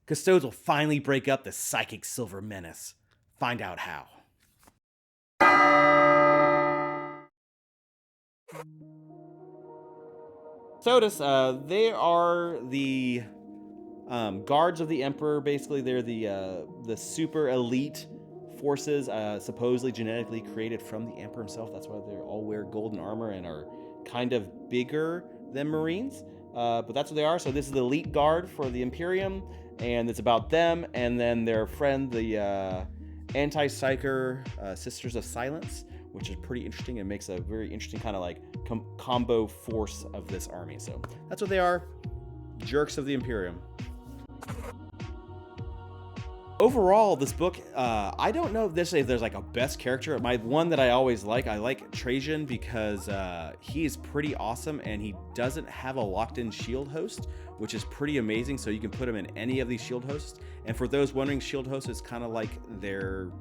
Custodes will finally break up the psychic silver menace. Find out how. Custodes, they are the guards of the Emperor. Basically, they're the super elite forces, supposedly genetically created from the Emperor himself. That's why they all wear golden armor and are kind of bigger than Marines. But that's what they are. So this is the elite guard for the Imperium, and it's about them and then their friend, the anti-Psyker Sisters of Silence, which is pretty interesting and makes a very interesting kind of like combo force of this army. So that's what they are. Jerks of the Imperium. Overall, this book, I don't know if there's like a best character. My one that I always like Trajan, because he is pretty awesome and he doesn't have a locked-in shield host, which is pretty amazing. So you can put him in any of these shield hosts. And for those wondering, shield host is kind of like their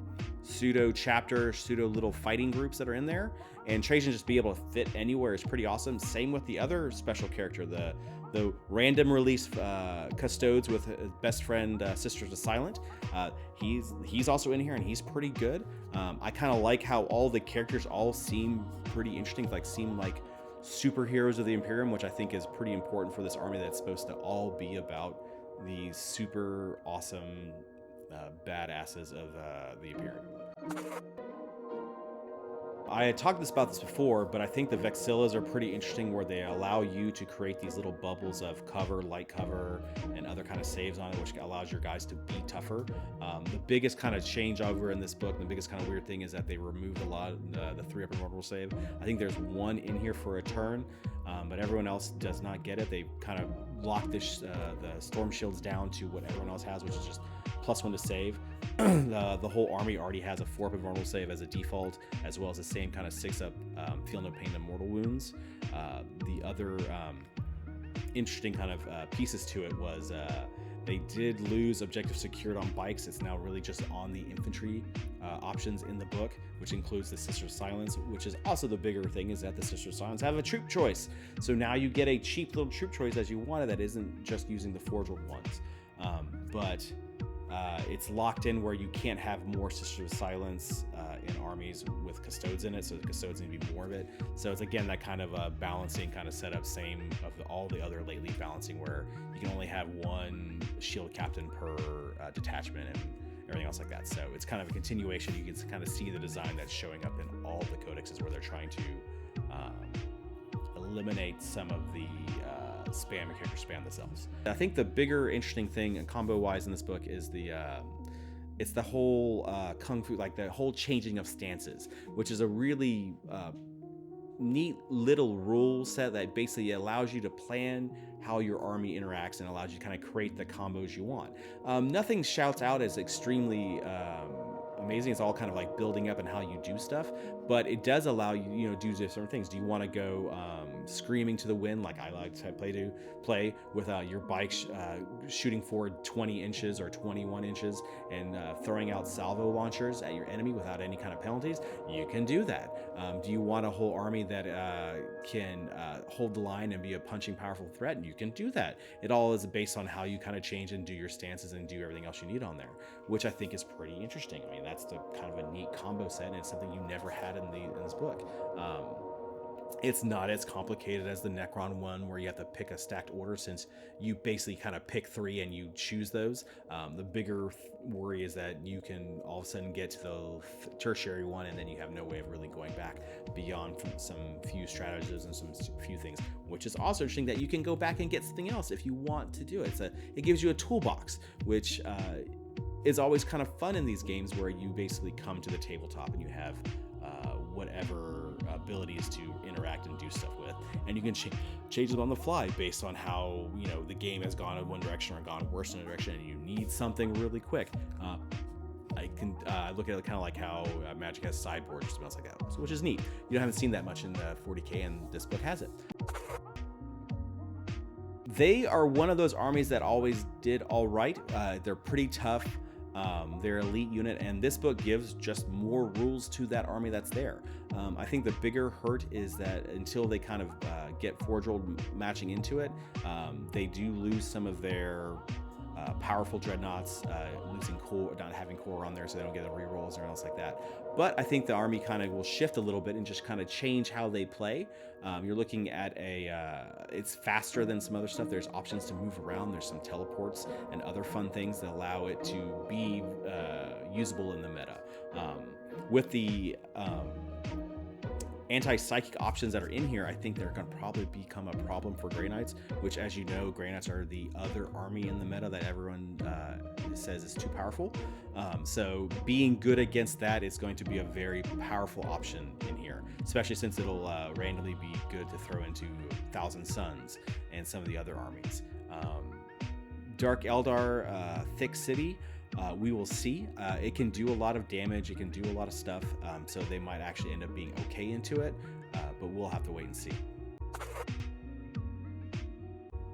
pseudo chapter, pseudo little fighting groups that are in there. And Trajan just be able to fit anywhere is pretty awesome. Same with the other special character, the random release Custodes with his best friend Sisters of Silent. He's also in here and he's pretty good. I kind of like how all the characters all seem pretty interesting, seem like superheroes of the Imperium, which I think is pretty important for this army that's supposed to all be about these super awesome badasses of the Imperium. I had talked about this before, but I think the Vexillas are pretty interesting, where they allow you to create these little bubbles of cover, light cover, and other kind of saves on it, which allows your guys to be tougher. The biggest kind of change over in this book, the biggest kind of weird thing is that they removed a lot of the 3-up invulnerable save. I think there's one in here for a turn, but everyone else does not get it. They kind of lock the storm shields down to what everyone else has, which is just +1 to save. The whole army already has a 4-up invulnerable save as a default, as well as the same kind of 6-up feel no pain to mortal wounds. The other interesting kind of pieces to it was they did lose objective secured on bikes. It's now really just on the infantry options in the book, which includes the Sisters of Silence, which is also the bigger thing, is that the Sisters of Silence have a troop choice. So now you get a cheap little troop choice as you wanted that isn't just using the forged ones. But it's locked in where you can't have more Sisters of Silence in armies with Custodes in it, so the Custodes need to be more of it. So it's again that kind of balancing kind of setup, same of all the other lately balancing, where you can only have one shield captain per detachment and everything else like that. So it's kind of a continuation. You can kind of see the design that's showing up in all the codexes, where they're trying to eliminate some of the character spam themselves. I think the bigger interesting thing combo wise in this book is it's the whole kung fu, like the whole changing of stances, which is a really neat little rule set that basically allows you to plan how your army interacts and allows you to kind of create the combos you want. Nothing shouts out as extremely amazing. It's all kind of like building up and how you do stuff, but it does allow you, to do different things. Do you want to go screaming to the wind, like I like to play with your bike shooting forward 20 inches or 21 inches and throwing out salvo launchers at your enemy without any kind of penalties? You can do that. Do you want a whole army that can hold the line and be a punching powerful threat? You can do that. It all is based on how you kind of change and do your stances and do everything else you need on there, which I think is pretty interesting. I mean, that's the kind of a neat combo set, and it's something you never had in this book. It's not as complicated as the Necron one, where you have to pick a stacked order, since you basically kind of pick 3 and you choose those. The bigger worry is that you can all of a sudden get to the tertiary one, and then you have no way of really going back beyond from some few strategies and some few things, which is also interesting that you can go back and get something else if you want to do it. It gives you a toolbox, which is always kind of fun in these games, where you basically come to the tabletop and you have whatever abilities to interact and do stuff with, and you can change them on the fly based on how the game has gone in one direction or gone worse in a direction, and you need something really quick. I can look at it kind of like how Magic has sideboards or something else like that, which is neat. You haven't seen that much in 40k, and this book has it. They are one of those armies that always did all right. They're pretty tough. Their elite unit, and this book gives just more rules to that army that's there. I think the bigger hurt is that until they kind of get forge rolled matching into it, they do lose some of their powerful dreadnoughts, losing core, not having core on there so they don't get the rerolls or anything else like that. But I think the army kind of will shift a little bit and just kind of change how they play. You're looking at it's faster than some other stuff. There's options to move around. There's some teleports and other fun things that allow it to be usable in the meta. With the anti-psychic options that are in here, I think they're going to probably become a problem for Grey Knights, which, as you know, Grey Knights are the other army in the meta that everyone says is too powerful. So being good against that is going to be a very powerful option in here, especially since it'll randomly be good to throw into Thousand Suns and some of the other armies. Dark Eldar, Thick City, we will see. It can do a lot of damage, it can do a lot of stuff, so they might actually end up being okay into it, but we'll have to wait and see.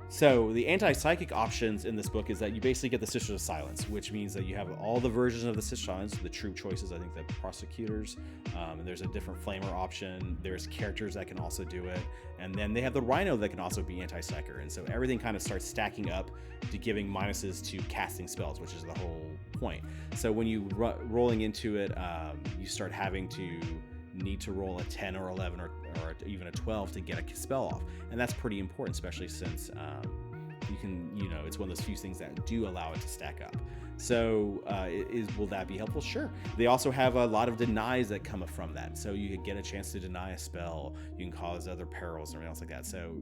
So the anti-psychic options in this book is that you basically get the Sisters of Silence, which means that you have all the versions of the Sisters of Silence, the troop choices, I think the prosecutors, and there's a different flamer option, there's characters that can also do it, and then they have the Rhino that can also be anti-psyker, and so everything kind of starts stacking up to giving minuses to casting spells, which is the whole point. So when you rolling into it, you start having to need to roll a 10 or 11 or even a 12 to get a spell off, and that's pretty important, especially since you can, it's one of those few things that do allow it to stack up. So will that be helpful? Sure. They also have a lot of denies that come from that, so you can get a chance to deny a spell, you can cause other perils and everything else like that. So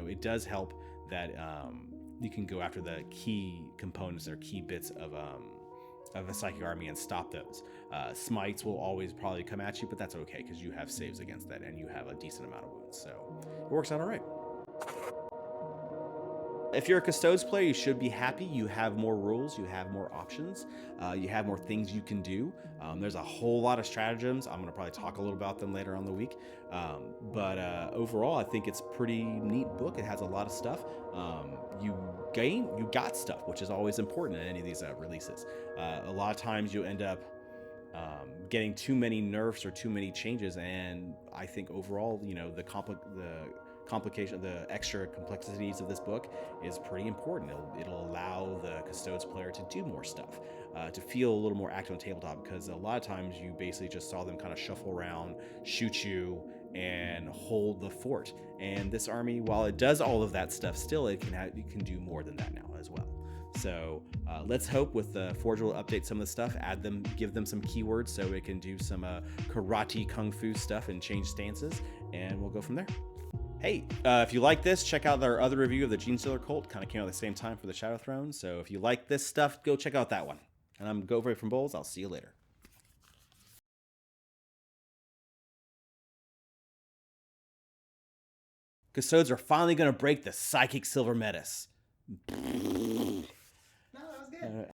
it does help that you can go after the key components or key bits of a psychic army and stop those. Smites will always probably come at you, but that's okay because you have saves against that and you have a decent amount of wounds, so it works out all right. If you're a Custodes player, you should be happy. You have more rules, you have more options, you have more things you can do. There's a whole lot of stratagems. I'm going to probably talk a little about them later on in the week. But overall, I think it's a pretty neat book. It has a lot of stuff. You got stuff, which is always important in any of these releases. A lot of times you end up getting too many nerfs or too many changes, and I think overall, the extra complexities of this book is pretty important. It'll allow the Custodes player to do more stuff, to feel a little more active on tabletop, because a lot of times you basically just saw them kind of shuffle around, shoot you, and hold the fort. And this army, while it does all of that stuff, still it can do more than that now as well. So let's hope with the Forge will update some of the stuff, give them some keywords so it can do some karate kung fu stuff and change stances, and we'll go from there. Hey, if you like this, check out our other review of the Genestealer Cult. Kind of came out at the same time for the Shadow Throne. So if you like this stuff, go check out that one. And I'm Goatboy from BoLS. I'll see you later. Custodes are finally going to break the Psychic Silver Menace.